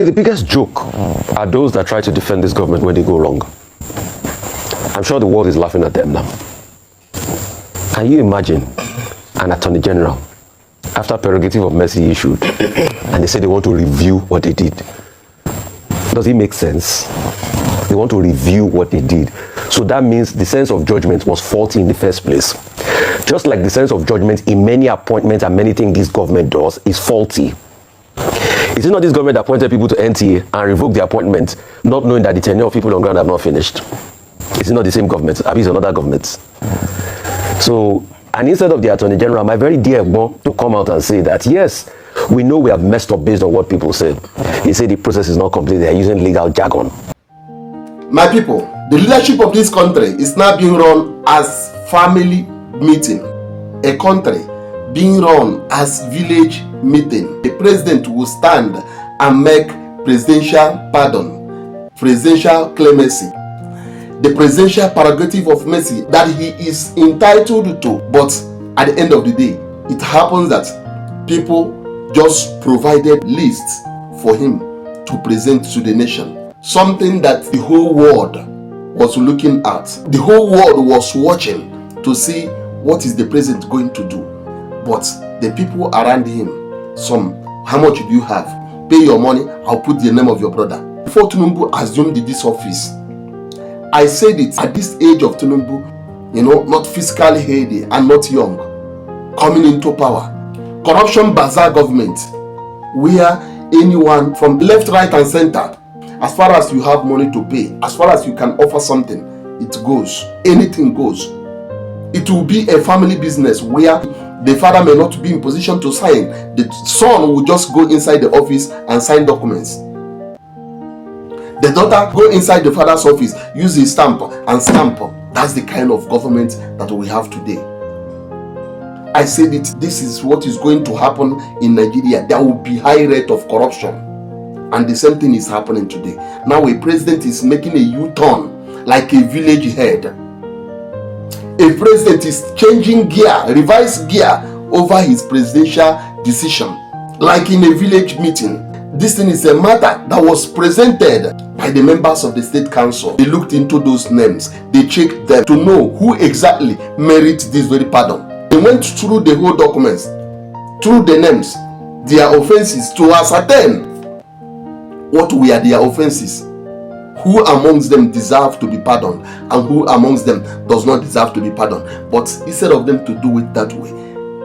The biggest joke are those that try to defend this government when they go wrong. I'm sure the world is laughing at them now. Can you imagine an attorney general, after prerogative of mercy issued, and they say they want to review what they did? Does it make sense? They want to review what they did. So that means the sense of judgment was faulty in the first place. Just like the sense of judgment in many appointments and many things this government does is faulty. Is it not this government that appointed people to NTA and revoked the appointment, not knowing that the tenure of people on ground have not finished? Is it not the same government? Or is it another government? So, and instead of the Attorney General, my very dear Bon, to come out and say that, yes, we know we have messed up based on what people said. He said the process is not complete. They are using legal jargon. My people, the leadership of this country is now being run as family meeting. A country being run as village meeting. The president will stand and make presidential pardon, presidential clemency, the presidential prerogative of mercy that he is entitled to. But at the end of the day, it happens that people just provided lists for him to present to the nation. Something that the whole world was looking at. The whole world was watching to see what is the president going to do. But the people around him, how much do you have? Pay your money, I'll put the name of your brother. Before Tinubu assumed this office, I said it, at this age of Tinubu, not physically healthy and not young, coming into power. Corruption bazaar government, where anyone from left, right and center, as far as you have money to pay, as far as you can offer something, it goes. Anything goes. It will be a family business where the father may not be in position to sign. The son will just go inside the office and sign documents. The daughter go inside the father's office, use his stamp and stamp. That's the kind of government that we have today. I said it, this is what is going to happen in Nigeria. There will be high rate of corruption. And the same thing is happening today. Now a president is making a U-turn like a village head. A president is changing gear, revised gear over his presidential decision. Like in a village meeting. This thing is a matter that was presented by the members of the state council. They looked into those names. They checked them to know who exactly merits this very pardon. They went through the whole documents, through the names, their offenses, to ascertain what were their offenses. Who amongst them deserve to be pardoned and who amongst them does not deserve to be pardoned. But instead of them to do it that way,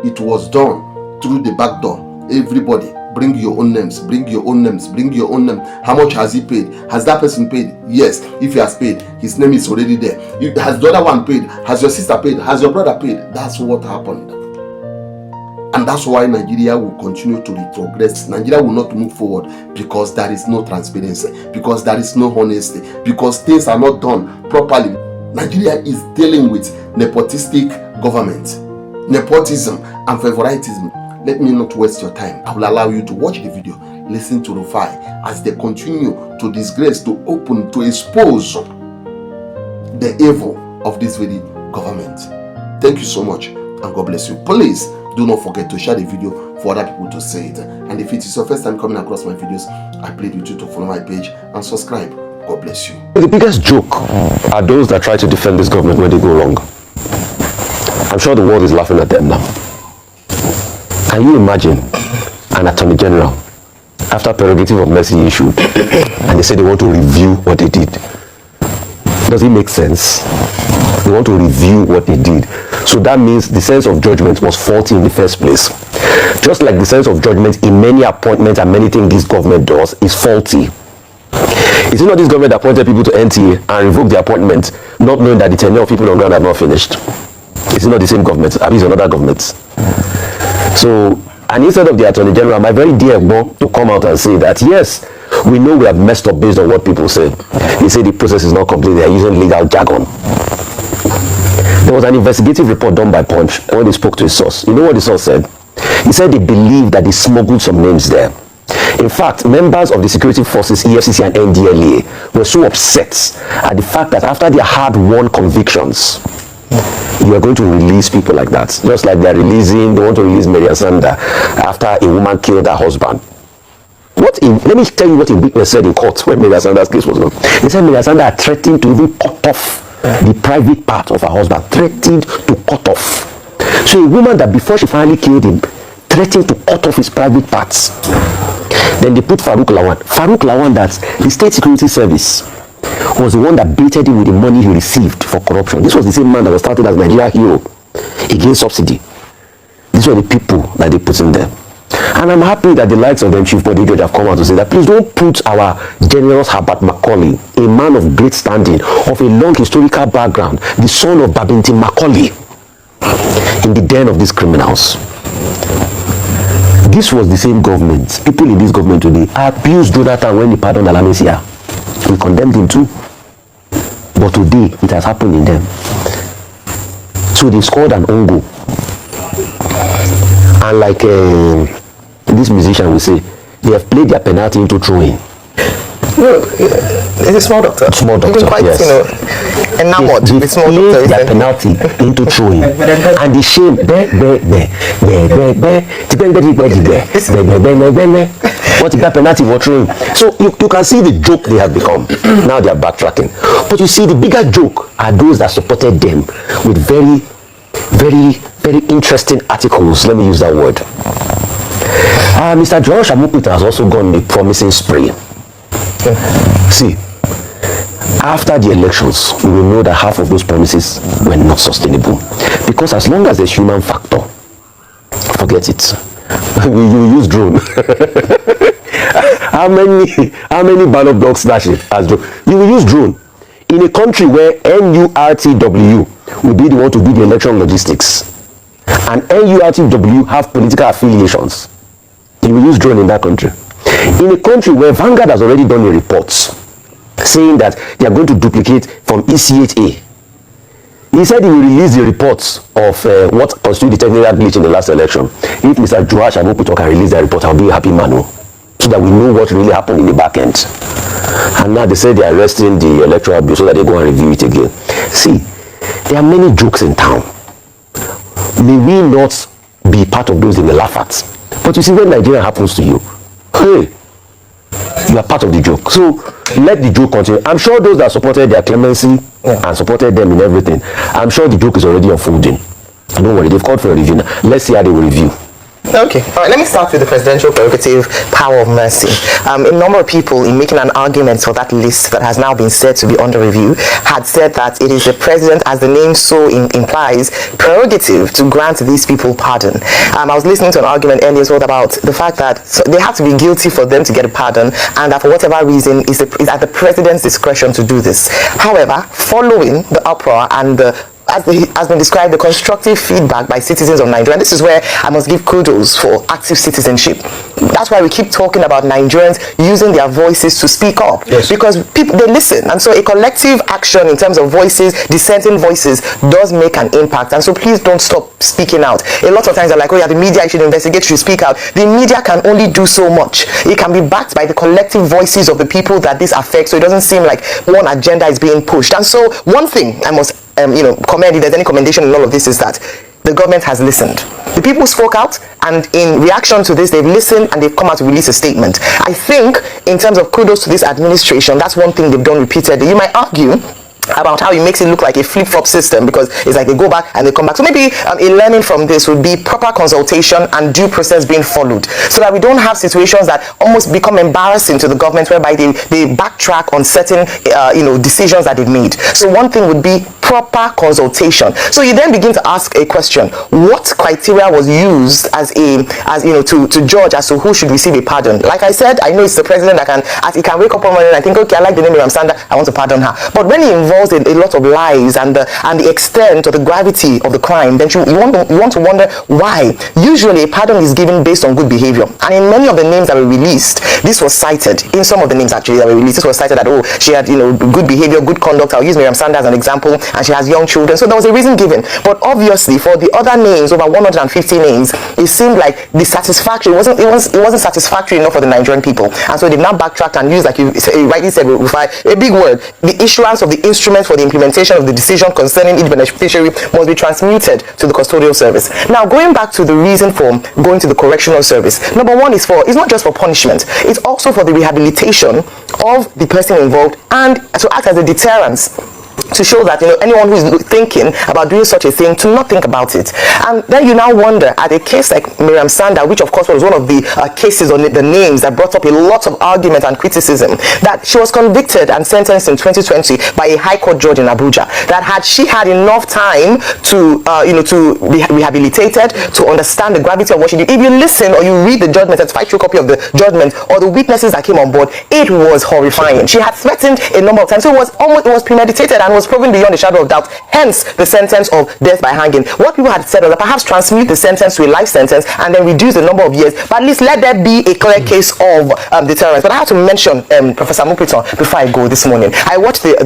it was done through the back door. Everybody, bring your own names, bring your own names, bring your own name. How much has he paid? Has that person paid? Yes. If he has paid, his name is already there. Has the other one paid? Has your sister paid? Has your brother paid? That's what happened. And that's why Nigeria will continue to retrogress. Nigeria will not move forward because there is no transparency, because there is no honesty, because things are not done properly. Nigeria is dealing with nepotistic government, nepotism and favoritism. Let me not waste your time. I will allow you to watch the video, listen to Ruffai as they continue to disgrace, to open, to expose the evil of this very government. Thank you so much and God bless you. Please do not forget to share the video for other people to see it. And if it is your first time coming across my videos, I plead with you to follow my page and subscribe. God bless you. The biggest joke are those that try to defend this government when they go wrong. I'm sure the world is laughing at them now. Can you imagine an attorney general, after prerogative of mercy issued, and they say they want to review what they did? Does it make sense? They want to review what they did. So that means the sense of judgment was faulty in the first place. Just like the sense of judgment in many appointments and many things this government does is faulty. Is it not this government that appointed people to NTA and revoked the appointment, not knowing that the tenure of people on ground have not finished? Is it not the same government? Or is it another government? So, and instead of the Attorney General, my very dear Bon, to come out and say that, yes, we know we have messed up based on what people said. He said the process is not complete. They are using legal jargon. There was an investigative report done by Punch when they spoke to a source. You know what the source said? He said they believe that they smuggled some names there. In fact, members of the security forces, EFCC and NDLA, were so upset at the fact that after their hard-won convictions, you are going to release people like that. Just like they want to release Mary Asanda after a woman killed her husband. Let me tell you what a witness said in court when Mary Sanda's case was on. He said Mary Sanda had threatened to even cut off the private part of her husband, threatened to cut off. So a woman that before she finally killed him, threatened to cut off his private parts. Then they put Farouk Lawan. Farouk Lawan, that the State Security Service was the one that baited him with the money he received for corruption. This was the same man that was started as Nigeria hero against subsidy. These were the people that they put in there. And I'm happy that the likes of them, Chief Body Judge, have come out to say that please don't put our generous Herbert Macaulay, a man of great standing, of a long historical background, the son of Babington Macaulay, in the den of these criminals. This was the same government. People in this government today abused Jonathan when he pardoned Alamesia. We condemned him too. But today, it has happened in them. So they scored an own goal. And like this musician will say, they have played their penalty into throwing. It's a small doctor. Small doctor, quite, yes. Enamored with small doctor. They played their penalty into throwing. And the shame, what is that penalty for throwing? So you can see the joke they have become. Now they are backtracking. But you see, the bigger joke are those that supported them with very, very, very interesting articles. Let me use that word. Mr. George Amupita has also gone on a promising spree. See, after the elections, we will know that half of those promises were not sustainable. Because as long as there's human factor, forget it. You use drone. How many ballot box slashes as drone? You will use drone. In a country where NURTW will be the one to do the election logistics, and NURTW have political affiliations, you will use drone in that country. In a country where Vanguard has already done a report saying that they are going to duplicate from ECHA, he said he will release the reports of what constituted the technical glitch in the last election. If Mr. Joash Amopito can release that report, I'll be a happy man, so that we know what really happened in the back end. And now they say they are arresting the electoral bill so that they go and review it again. See, there are many jokes in town. May we not be part of those they will laugh at. But you see, when Nigeria happens to you, hey, you are part of the joke. So let the joke continue. I'm sure those that supported their clemency and supported them in everything, I'm sure the joke is already unfolding. Don't worry, they've called for a review now. Let's see how they will review. Okay, all right, let me start with the presidential prerogative, power of mercy. A number of people, in making an argument for that list that has now been said to be under review, had said that it is the president, as the name so implies, prerogative to grant these people pardon. I was listening to an argument earlier as well about the fact that they have to be guilty for them to get a pardon, and that for whatever reason is at the president's discretion to do this. However, following the uproar and has been described, the constructive feedback by citizens of Nigeria. And this is where I must give kudos for active citizenship. That's why we keep talking about Nigerians using their voices to speak up. Yes. Because people, they listen. And so a collective action in terms of voices, dissenting voices, does make an impact. And so please don't stop speaking out. A lot of times they're like, oh yeah, the media, you should investigate, you should speak out. The media can only do so much. It can be backed by the collective voices of the people that this affects, so it doesn't seem like one agenda is being pushed. And so one thing I must commend, if there's any commendation in all of this, is that the government has listened. The people spoke out, and in reaction to this, they've listened and they've come out to release a statement. I think, in terms of kudos to this administration, that's one thing they've done repeatedly. You might argue about how it makes it look like a flip-flop system, because it's like they go back and they come back. So maybe a learning from this would be proper consultation and due process being followed, so that we don't have situations that almost become embarrassing to the government, whereby they backtrack on certain decisions that they've made. So one thing would be proper consultation. So you then begin to ask a question: what criteria was used to judge as to who should receive a pardon? Like I said, I know it's the president that he can wake up one morning and think, okay, I like the name of Sanda, I want to pardon her. But when he involves a lot of lies and the extent or the gravity of the crime, then you want to wonder why. Usually a pardon is given based on good behavior, and in many of the names that were released, this was cited. In some of the names actually that were released, this was cited that, oh, she had good behavior, good conduct. I'll use Miriam Sanda as an example, and she has young children. So there was a reason given. But obviously, for the other names, over 150 names, it seemed like the satisfactory, it wasn't satisfactory enough for the Nigerian people. And so they've now backtracked and used, like you rightly said, Ruffai, a big word. The issuance of the instrument for the implementation of the decision concerning each beneficiary must be transmuted to the custodial service. Now, going back to the reason for going to the correctional service, number one is it's not just for punishment, it's also for the rehabilitation of the person involved and to act as a deterrence, to show that anyone who is thinking about doing such a thing to not think about it. And then you now wonder, at a case like Miriam Sanda, which of course was one of the cases on the names that brought up a lot of argument and criticism, that she was convicted and sentenced in 2020 by a high court judge in Abuja, that had she had enough time to to be rehabilitated, to understand the gravity of what she did, if you listen or you read the judgment, a true copy of the judgment, or the witnesses that came on board, it was horrifying. She had threatened a number of times, so it was premeditated and was proven beyond a shadow of doubt, hence the sentence of death by hanging. What people had said was that perhaps transmute the sentence to a life sentence and then reduce the number of years, but at least let there be a clear case of deterrence. But I have to mention Professor Mupiton before I go this morning. I watched the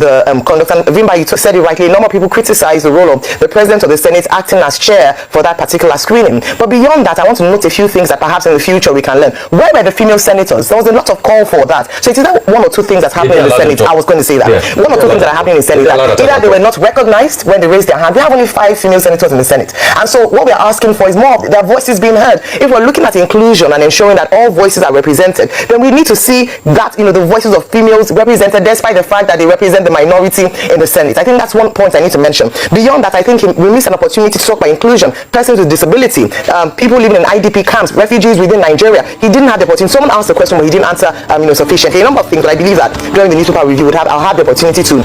conduct, and Vimba, you said it rightly, a number of people criticize the role of the President of the Senate acting as chair for that particular screening. But beyond that, I want to note a few things that perhaps in the future we can learn. Where were the female senators? There was a lot of call for that. So it is that one or two things that's happening in the Senate. I was going to say that. Yeah. One or two things that are happening in the Senate. Either they were not recognized when they raised their hand. We have only 5 female senators in the Senate. And so what we're asking for is more of their voices being heard. If we're looking at inclusion and ensuring that all voices are represented, then we need to see that, the voices of females represented, despite the fact that they represent the minority in the Senate. I think that's one point I need to mention. Beyond that, I think we miss an opportunity to talk about inclusion. Persons with disability, people living in IDP camps, refugees within Nigeria. He didn't have the opportunity. Someone asked the question, but he didn't answer sufficiently. A number of things, but I believe that during the newspaper review, I'll have the opportunity to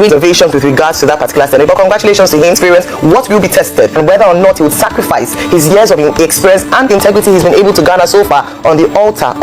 read observations with regards to that particular Senate. But congratulations to his experience. What will be tested and whether or not he would sacrifice his years of experience and integrity he's been able to garner so far on the altar of